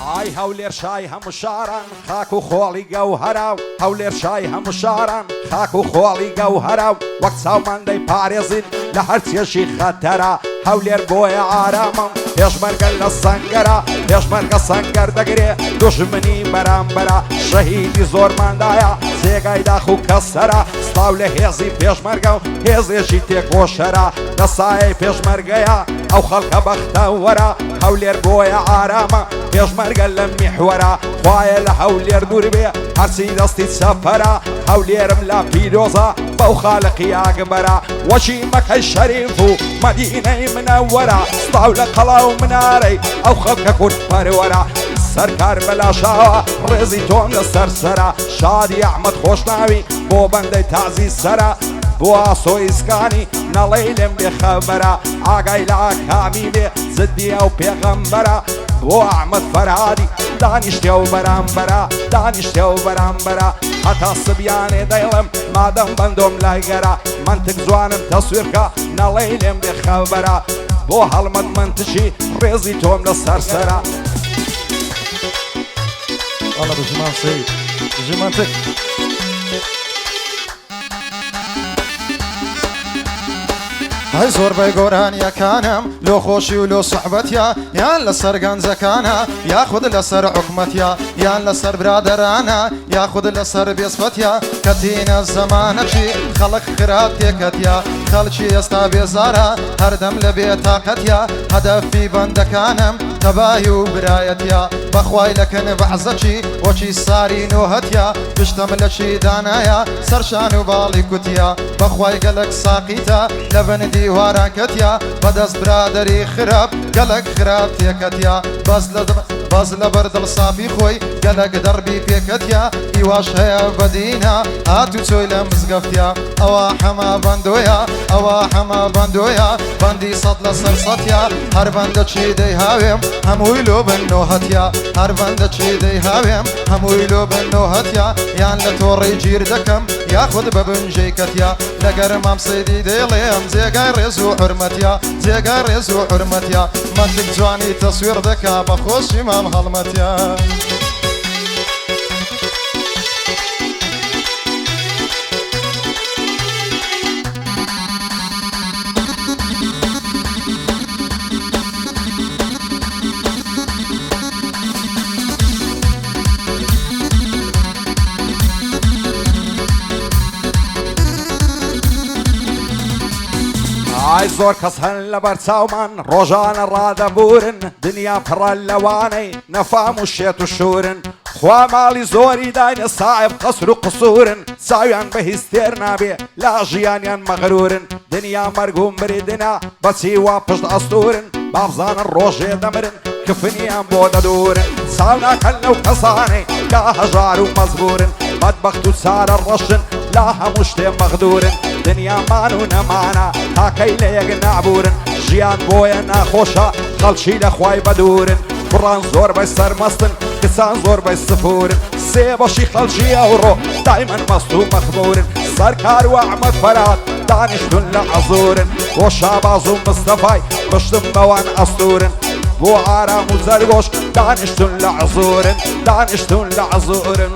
ئای هەولێر شای هەموو شاران خاک و خۆڵی گەوهەرا و هەولێر شای هەموو شاران خاک و خۆڵی گەوهەرا و وەک چاومەندەی پارێزین لە هەر چێشی خەتەرە هەولێر بۆیە ئارامم پێشمەرگە لە سەنگەرە پێشمەرگە سەنگەر دەگرێ دوژمنی بەرامبەرە شەهیدی زۆرماندایە جێگای داخ و کەسەرە سڵاو لە هێزی پێشمەرگە و هێزێکی تێکۆشەرە لە سایەی پێشمەرگەیە ئەو خەڵکە بەختەوەرە هەولێر بۆیە ئارامە پێشمەرگە لە میحوەرە خوایە لە هەولێر دوور بێ هەرچی دەستی چەپەرە هەولێرم لە پیرۆزە بەو خالقی ئاگبەرە وەچی مەکەی شەریف و مەدینەی منەوەرە سڵاو لە قەڵا و منارەی ئەو خەڵکە کورد پەروەرە سەرکار بەلاشاوە ڕێزی تۆم لە سەرسەرە شادی ئەحمەد خۆشناوی بۆ بەندەی تازی سەرە بۆ ئاسۆیسکانی نەڵەی لێم لێ خەبەرە ئاگای لە ئاکامی بێ زدی ئەو پێغەمبەرە بۆ ئەحمەد فەرهادی دانیشتێ و بەرامبەرە دانیشتێ و بەرامبەرە هەتا سبیانێ دەیڵم مادەم بەندۆم لای گەرە منتک جوانم تەسویرکە نەڵەی لێم لێ خەبەرە بۆ هەڵمەت منتشی ڕێزی تۆم لە سەرسەرە والله بجمان سعيد بجمانتك هاي زور بيقوران يا كانم لو خوشي ولو صحبتيا يا لسر غنزكانا ياخذ لسر حكمتيا يا لسر برادرانا ياخذ لسر بيصفتيا كتينا الزمانشي خلق خرابتيكتيا خلشي يستا بيزارا هردم لبيتاقتيا هدفي بندكانم تباهي وبرايتيا بخواي لكن بعزتشي وشي ساري نوهتيا بشتمل شي دانايا سرشان وبالي كتيا بخواي قلق ساقيتا لبندي وراكتيا بدس برادري خراب قلق خراب تيكتيا باز لبرد الصافي خوي قلق دربي بيكتيا ايواش هيا بدينا هاتو تسوي لمزقفتيا اوا حما بندويا اوا حما بندويا بندي صد لسرصتيا هر بند چي دي هاويم هموي لو بنوهتيا هر بند چي دي هاويم هموي لو بنوهتيا يان لتوري جير دكم ياخذ ببنجيكتيا لقر مام سيدي ديليم زيقاي ريزو حرمتيا زيقاي ريزو حرمتيا منتك جواني تصوير ذكا بخوش امام هلمتيا ئای زۆر کەس هەن لە بەرچاومان ڕۆژانە ڕادەبورن دنیا پڕە لەوانەی نەفام و شێت و شورن خوا ماڵی زۆری داینە ساحب قەسر و قسورن چاویان بە هیچ تێر نابێ لا ژیانیان مەغرورن دنیا مەرگ و مریدنا بەچی وا پشت ئەستورن بابزانن ڕۆژێ دەمرن کفنیان بۆ دەدورن چاو ناکەن لەو کەسانەی لا هەژار و مەزبورن بەدبەخت و چارە ڕەشن لا هەموو شتێ مەغدورن دنیامان و نەمانە تاکەی لە یەک نابورن ژیان بۆیە ناخۆشە خەڵکی لە خوای بەدورن کوڕان زۆر بەی سەرمەستن کچان زۆر بەی سفورن سێ بەشی خەڵکی ئەوڕۆ دایمەن مەست و مەخبورن سەرکار و ئەحمەد فەرهاد دانیشتون لە ئەزورن بۆ شاباز و مستەفای پشتم بەوان ئەستورن بۆ ئارام و جەرگۆش دانیشتون لە ئەزورن دانیشتون لە ئەزورن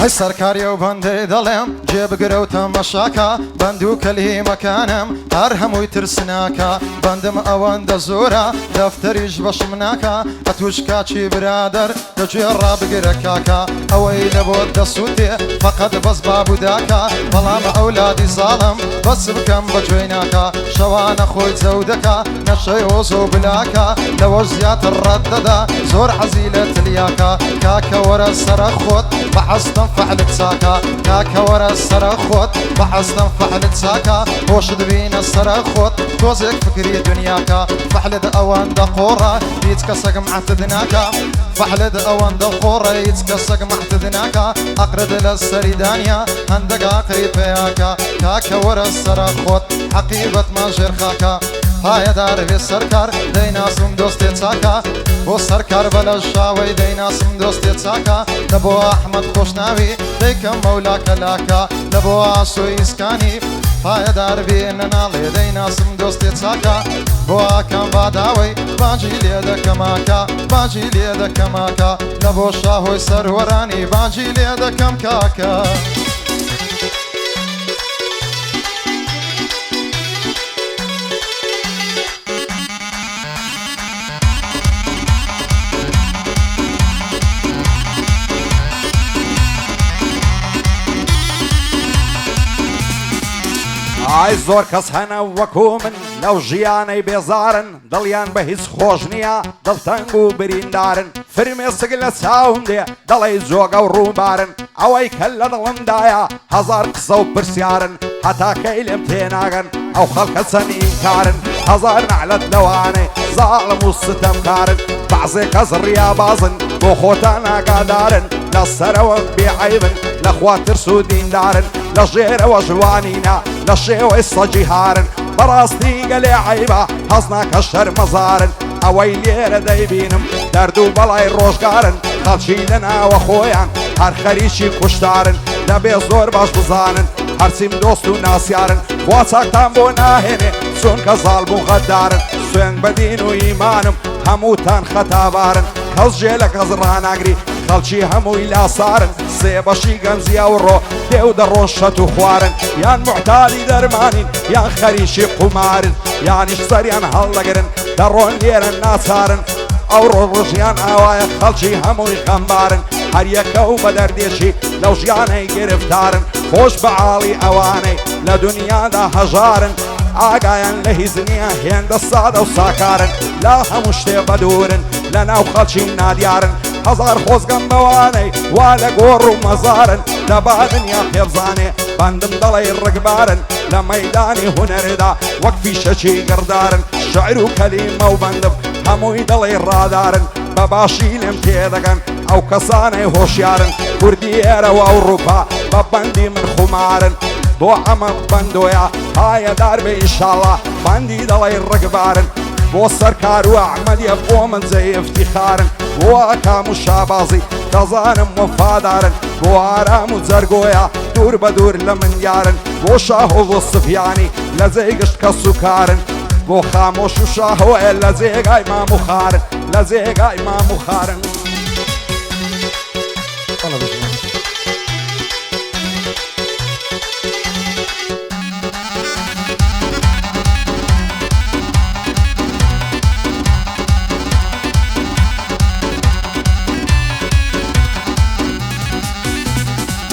هاي سركاري وبندي دلم جيب قروت مشاكا بندو كلي مكانم ارهم ويترسناكا بندم اوان دزورا دفتريج بشمناكا اتوشكا چي برادر دجيرا بقركاكا اوي لبود دسوتي فقط بس بابو داكا بلام اولادي ظالم بس بكم بجويناكا شوان اخوي زودكا نشي وزو بلاكا لو زيات الرددا زور عزيلة الياكا كاكا ورا السرخوت بحصتم فعلت ساكا كاكا ورا السرخوت بحصتم فعلت ساكا وش دبينا السرخوت توزك فكري دنياكا فحلد اوان دقورة يتكسق معتدناكا فحلد اوان دقورة يتكسق معتدناكا اقرد للسريدانيا هندقا قريبياكا كاكا ورا السرخوت حقيبة ما جرخاكا پایدار بێ سەرکار دەیناسم دۆستێ چاکە بۆ سەرکار بە لە شاوەی دەیناسم دۆستێ چاکە لە بۆ ئەحمەد خۆشناوی دەیکەم مەولاکە لاکە لە بۆ ئاسۆی ئیسکانی پایدار بێ نەناڵێ دەیناسم دۆستێ چاکە بۆ ئاکەم باداوەی باجی لێ دەکەماکە باجی لێ دەکەماکە لە بۆ شاهۆی سەروەرانی باجی لێ دەکەم کاکە ئای زۆر کەس هەنە وەکو من لەو ژیانەی بێزارن دڵیان بە هیچ خۆش نییە دڵتەنگ و بریندارن فرمێسک لە چاوم دێ دەڵێ جۆگە و ڕووبارن ئەوەی کە لە دڵمدایە هەزار قسە و پرسیارن هەتا کەی لێم تێناگەن ئەو خەڵکە چەند ئیمکارن هەزار نەعلەت لەوانەی زاڵم و ستەمکارن بەعزێ کەس ڕیابازن بۆ خۆتان ئاگادارن لەسەرەوە بێعەیبن لەخوا ترس و دیندارن لە ژێرەوە ژوانینە لە شێوەی سەجی هارن بەڕاستی گەلێ عەیبە هەز ناکە شەرمەزارن ئەوەی لێرە دەیبینم دەرد و بەڵای ڕۆژگارن خەڵکی لە ناوە خۆیان هەر خەریکی کوشتارن دەبێ زۆر باش بزانن هەرچیم دۆست و ناسیارن خوا چاکتان بۆ ناهێنێ چونکە زاڵ بوو غەدارن سوێن بە دین و ئیمانم هەمووتان خەتابارن کەس ژێ لە کەس ڕاناگری خەڵکی هەمووی لاسارن سێ بەشی گەنجیا و ڕۆ دێو دەڕۆژ شەت و خوارن یان موحتالی دەرمانین یان خەریکی قومارن یانیش سەریان هەڵدەگرن دەڕۆن لێرە ناچارن ئەو ڕۆژیان ئاوایە خەڵکی هەمووی غەمبارن هەر یەکە و بە دەردێکی لەو ژیانەی گرفتارن خۆش بە عاڵی ئەوانەی لە دنیادا هەژارن ئاگایان لە هیچ نییە هێندە سادە و ساکارن لا هەموو شتێ بەدورن لە ناو خەڵکی نادیارن هەزار خۆزگەم بەوانەی وا لە گۆڕ و مەزارن لە بادنیا پێبزانێ بەندم دەڵێ ڕگبارن لە مەیدانی هونەردا وەک فیشەکی گردارن شعر و کەلیمە و بەندم هەمووی دەڵێ ڕادارن بە باشی لێم تێدەگەن ئەو کەسانەی هۆشیارن کوردی ئێرەوە ئەوڕووپا بە بەندی من خومارن بۆ ئەمە بەندۆیە پایەدار بێ ئینشاڵڵا بەندی دەڵێ ڕگبارن بۆ سەرکار و ئەحمەدیە بۆ من جێی ئیفتیخارن بۆ ئەکام و شابازی دەزانم وەفادارن بۆ ئارام و جەرگۆیە دوور بە دوور لە من یارن بۆ شاه و بۆ سفیانی لە جێی گشت کەس و کارن بۆ خامۆش و شاهۆیە لە جێگای مام و خارن لە جێگای مام و خارن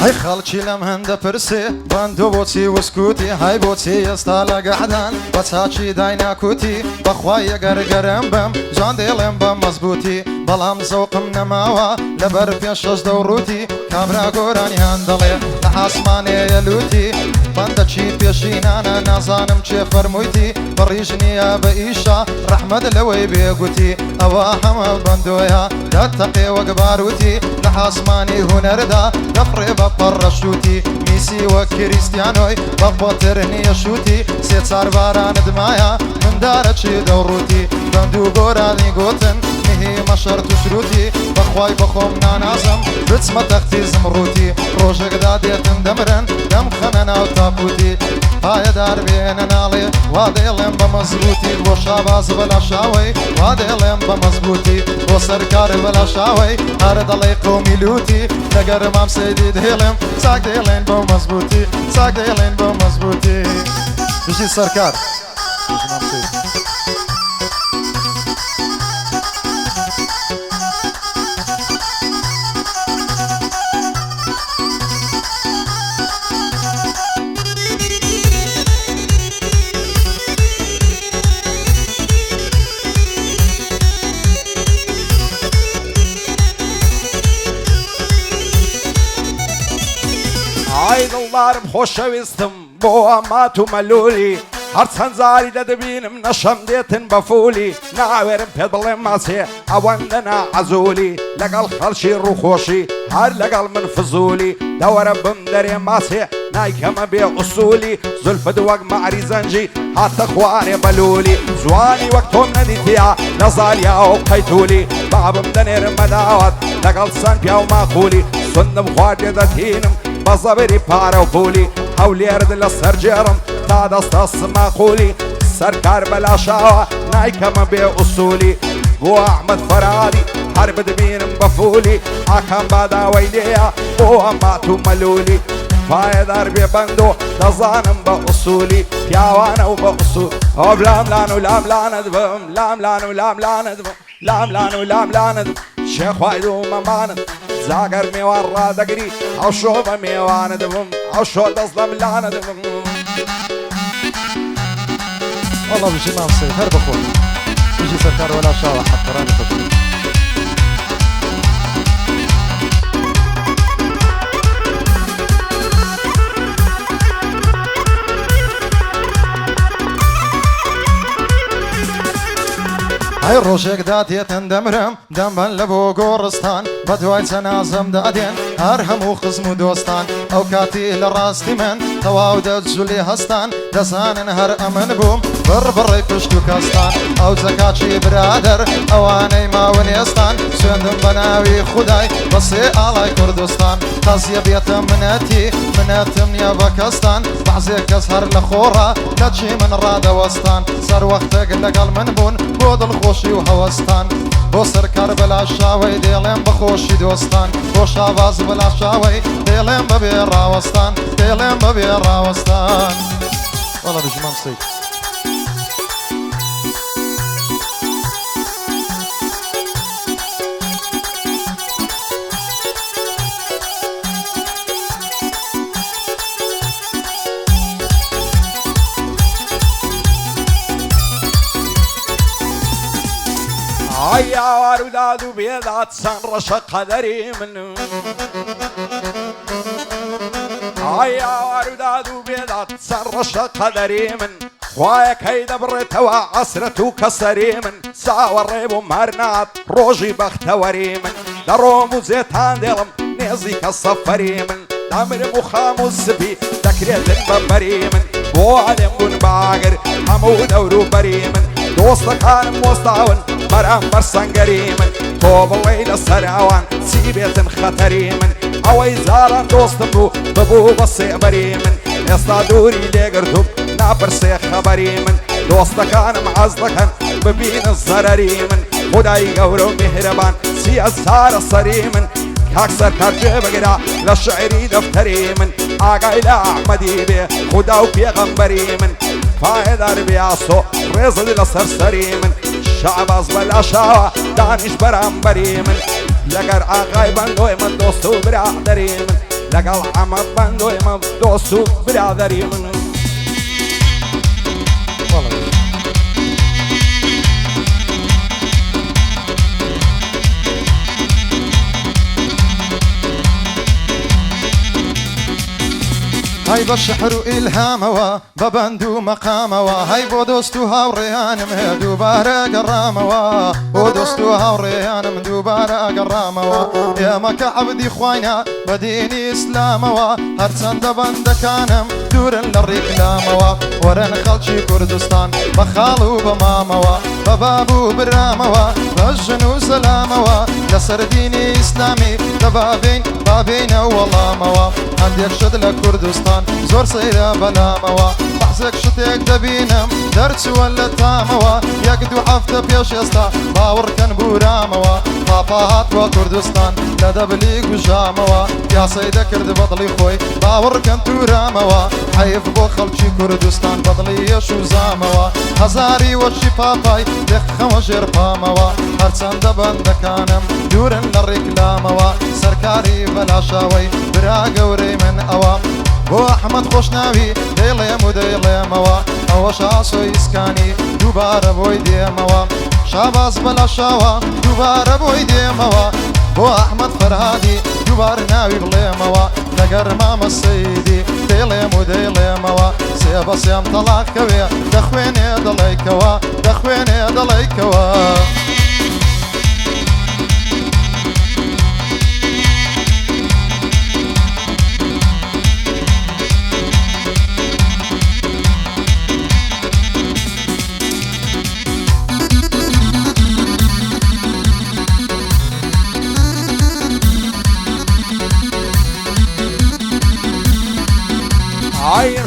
هەی خەڵکی لەم هەندە پرسێ بەندۆ بۆچی وسکوتی هەی بۆچی ئێستا لە گەحدان بە چاچی دایناکوتی بەخوای ئەگەرگەرم بم جان دێڵێم بە مەزبوطی بەڵام زەوقم نەماوە لەبەر پێش شەش دەوڕوتی کابرا گۆرانیان دەڵێ لە ئاسمانێیە لوتی بەندەچی پێشینانە نازانم چێ فەرموویتی بەڕیژ نییە بە ئیشا ڕەحمەد لەوەی بێگوتی ئەوە هەمە بەندۆیە دەتەقێ وەک باروتی لە ئاسمانی هونەردا دەفڕێ بە پەڕەشوتی میسی وەک کریستیانۆی بە پۆتر نییە شوتی سێ چار بارانت مایە مندارە چی دەوڕوتی بەند و گۆرانی گوتن نهی مەشەر توشروتی بەخوای بەخۆم نانازم بچمە تەختی زمڕوتی ڕۆژێکدا دێتن دەمرن دەم خەنە ناو تاپوتی پایەدار بێنە ناڵێ وا دێڵێم بە مەزبوطی بۆ شاباز بەلا شاوەی وا دێڵێم بە مەزبوطی بۆ سەرکار بەلا شاوەی هەرە دەڵێ قەومی لوتی لەگەر مام سەیدی دێڵێم چاک دێڵێن بۆ مەزبوطی چاک دێڵێن بۆ مەزبوطی بژی سەرکار ئای دڵدارم خۆشەویستم بۆ ئەمات و مەلولی هەرچەند جاری دەدەبینم نەشەم دێتن بە فولی ناوێرم پێ بڵێم ماسێ ئەوەندە ناعەزولی لەگەڵ خەڵکی ڕووخۆشی هەر لەگەڵ من فزولی دەوەرە بم دەرێ ماسێ نایکەمە بێ ئوسولی زولفت وەک مەعری زەنجی هاتە خوارێ بەلولی جوانی وەک تۆم نەدیتیا لە زالیا و قەیتولی بابم دەنێرم بەداوات لەگەڵ چەند پیا و ماخولی سندم خواردێ دەتینم بە زەبری پارە و پولی هەولێرد لە سەرجێڕم تا دەستە سماقولی سەرکار بەلاشاوە نایکەمە بێ ئوسولی بۆ ئەحمەد فەرادی هەر بدبینم بە فولی ئاکام باداوەی لێیە بۆ ئەمات و مەلولی پایەدار بێ بەندۆ دەزانم بە ئوسولی پیاوانە و بە ئوسول ئەو لاملان و لاملانت بم لاملان و لاملانت بم لاملان و لاملانت شێخوای دوو مەمانت زاگەر میێوان ڕادەگری ئەو شۆ بە میێوانت بم ئەو شۆ دەست لە ملانت بم والله بشي ما بصير هر بخور يجي سركار ولا شاوة حتى راني تطلع هاي روشك داتيتن دمرم دمبن لبو گۆڕستان بەدوای چەنازەم دادێن هەر هەموو خزم و دۆستان ئەو کاتی لە ڕاستی من تەواو دەجولی هەستان دەزانن هەر ئەمن بووم بڕبڕی پشت و کەستان ئەو جەکاچی برادەر ئەوانەی ماون ئێستان سوێندم بە ناوی خودای بەسێ ئاڵای کوردستان تازیە بێتە منەتم نییە بە کەستان بەعزێ کەس هەر لە خۆڕە لە چی من ڕادەوەستان سەر وەختێک لەگەڵ من بوون بۆ دڵخۆشی و هەوەستان بۆ سەرکار بەلا شاوەی دێڵێم بەخۆشی دۆستان بۆ شاواز بەلا شاوەی دێڵێم بەبێ ڕاوەستان دێڵێم بەبێ ڕاوەستان وەڵا بژمام سەید ئایا واروداد و بێدات چەند ڕەشە قەدەری من ئایا واروداد و بێدات چەند ڕەشە قەدەری من خوایەکەی دەبڕێتەوە عەسرەت و کەسەری من چاوەڕێ بووم هەر نات ڕۆژی بەختەوەری من دەڕۆم و جێتان دێڵم نێزیکە سەفەری من دەمرم و خام و سپی دەکرێتن بەبەری من بۆ عەلێم بوون باگر هەموو دەوروبەری من دۆستەکانم وەستاون بەرامبەر سەنگەری من تۆ بڵێی لەسەر ئەوان چی بێتن خەتەری من ئەوەی زاران دۆستم بوو ببوو بە سێبەری من ئێستا دووری لێگرتوم ناپرسێ خەبەری من دۆستەکانم حەز دەکەن ببینە زەرەری من خودای گەورە و میهرەبان چیە چارە سەری من کاک سەرکار گوێبگرە لە شعری دەفتەری من ئاگای لە ئەحمەدی بێ خودا و پێغەمبەری من پایەدار بیاسۆ ڕێزت لەسەر سەری من شعباز بەلاشاوە دانیش بەرامبەری من لەگەر ئاغای بەندۆی من دۆست و برادەری من لەگەڵ ئەحمەد بەندۆی من دۆست و برادەری من هاي بشحر إلهاموا ببندو مقاموا هاي بودوستو هاوريانم دوبارا قراموا بودوستو هاوريانم دوبارا قراموا يا مكا عبدي خوينا بديني إسلاموا هرسند بندكانم دورا للركلاموا ورن خلشي كردستان بخالو بماموا ببابو براموا بجنو سلاموا لسر ديني إسلامي بابين والاموا عندك شد لكردستان زور سيرا بلاموا بحزك شتيك دبينم درس ولا تاموا يقدو حفته بيش يستا باور كان بوراموا طابات وكردستان لا دبليق وجاموا يا سيدا كرد بطلي خوي باور كان توراموا حيف بو خلشي كردستان بطلي يشو زاموا هزاري وشي باباي دخم وجر باموا هرسان دبن دكانم دورن للركلاموا سركاري بلا شاوي برا قوري من اوام بو احمد خوشناوي ديليم وديليموا او شاسو اسكاني دوباره بوي ديموا شاباز بلا شاوا دوباره بوي ديموا بو احمد فرهادي دوباره ناوي بليموا لقر ماما السيدي ديليم وديليموا سيبا سيام طلاق كوي دخويني دليكوا دخويني دليكوا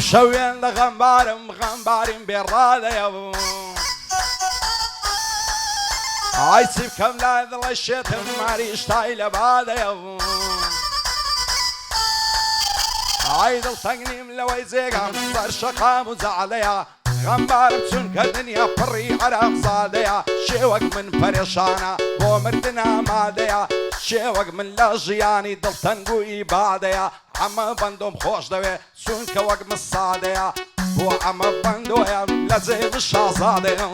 شەوێن لە غەمبارم غەمباریم بێڕادەیە ئای چی بکەم لای دڵی شێتم ماریشتای لە بادەیە ئای دڵتەنگ نیم لەوەی جێگەم سەر شەقام و جەعلەیە غەمبارم چونکە دنیا پڕی عەرەق زادەیە شێوەک من پەرێشانە بۆ مردن ئامادەیە شێوەک من لە ژیانی دڵتەنگ و ئیبادەیە ئەمە بەندۆم خۆش دەوێ چونکە وەک من سادەیە بۆ ئەمە بەندۆیە لە جێم شازادەیە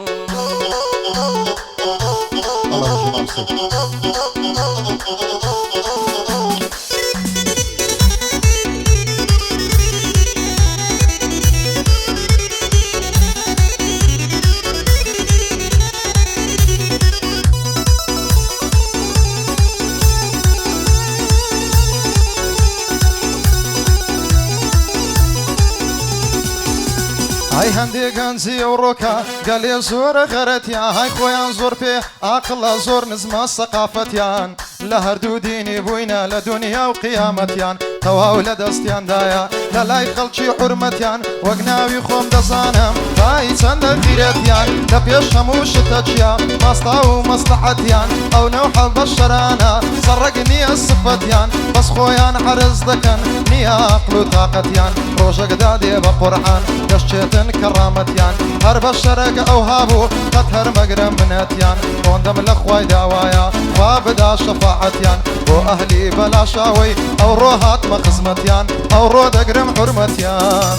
ئای هەندێک گەنجی ئەو ڕۆکە گەلێ زۆرە غەرەتیان های خۆیان زۆر پێ عاقڵە زۆر نزمە سەقافەتیان لە هەردوو دینی بووینە لە دنیا و قیامەتیان تەواو لە دەستیاندایە لە لای خەڵکی حورمەتیان وەک ناوی خۆم دەزانم بای چەندە غیرەتیان لە پێش هەموو شتە چیا مەستا و مەسلحەتیان ئەو نەو حەڵ بە شەرانە سەرڕەگ نییە سفەتیان بەس خۆیان عەرز دەکەن نییە عەقڵ و تاقەتیان ڕۆژێکدا دێ بە قورعان دەشتێتن کەڕامەتیان هەر بە شەرەگە ئەو هابوو قەت هەر مەگرە منەتیان ڕۆندەم لە خوای داوایە خوا بدا شەفاعەتیان بۆ ئەهلی بەلاشاوەی ئەو ڕۆ هاتمە خزمەتیان ئەو ڕۆ دەگرم حورمەتیان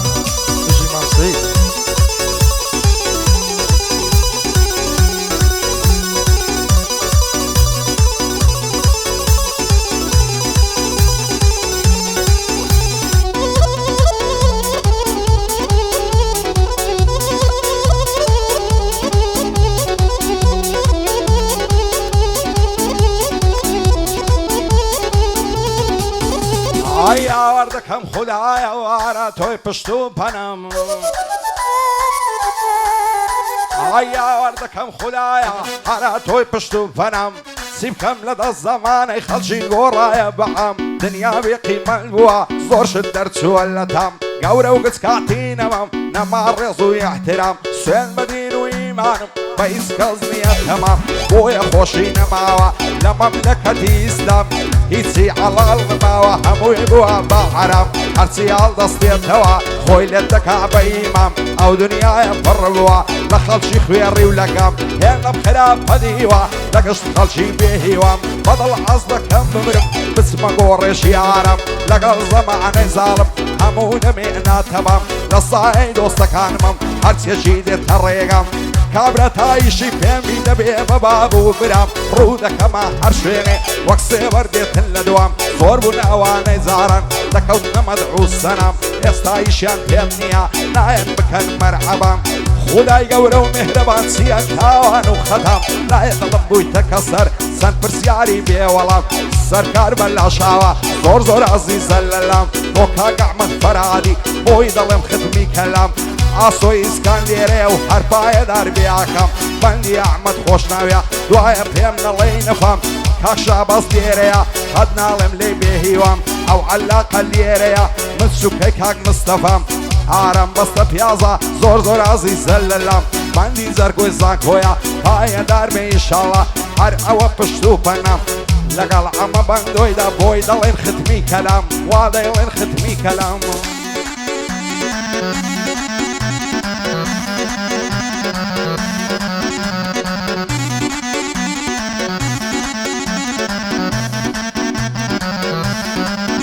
دژی مەمسی ئای ئاوەردەکەم خودایە وارە تۆی پشت و پەنەم ئای ئاوەردەکەم خودایە هەرە تۆی پشت و پەنەم چی بکەم لە دەست زەمانەی خەڵکی گۆڕایە بەعەم دنیا بێقیمەت بووە زۆر شت دەرچووە لە تام گەورە و گچکاتی نەمەم نەما ڕێز و ئیحترام سوێن بە دین و ئیمانم بە هیچ کەس نییە تەمام بۆیە خۆشی نەماوە لە مەملەکەتی ئیسلام هیچی حەڵال نەماوە هەمووی بووە بە حەرام هەرچی هەڵدەستێتەوە خۆی لێت دەکا بە ئیمام ئەو دنیایە پڕ بووە لە خەڵکی خوێڕی و لەگەم هێڵم خراپە دیوە لە گشت خەڵکی بێهیوام بەدڵ حەز دەکەم بمرم بچمە گۆڕێژی ئارام لەگەڵ زەمانەی زاڵم هەموو دەمێناتەمام لە سایەی دۆستەکانمم هەرچێکی دێتە ڕێگەم کابرا تایشی پێمی دەبێ بە باب و برام ڕوو دەکەمە هەر شوێنێ وەک سێوەر دێتن لە دوام زۆر بوون ئەوانەی زارن دەکەوتنە مەدعو سەنام ئێستایشیان پێم نییە نایەن بکەن مەرحەبام خودای گەورە و مهرەبان چییە تاوان و خەتام لایە دڵم بوویتە کەسەر چەند پرسیاری بێوەڵام سەرکار بەلاشاوە زۆر زۆر عەزیزە لەلام بۆ کاک ئەحمەد فەرهادی بۆی دەڵێم ختمی کەلام ئاسۆی ئیسکان لێرەیە و هەرپایە داربیاکەم بەندی ئەحمەد خۆش ناویە دوایە پێم نەڵێی نەفام کاک شابەس لێرەیە قەت ناڵێم لێ بێهیوام ئەو عەلاقە لێرەیە من سوکەی کاک مستەفام ئارام بەستە پیازە زۆر زۆر عەزیزە لەلام بەندی زەرگۆی زانکۆیە پایە داربێ ئینشاڵڵا هەر ئەوە پشت و پەنام لەگەڵ ئەمە بەندۆیدا بۆی دەڵێن ختمی کەلام وا دەیڵێن ختمی کەلام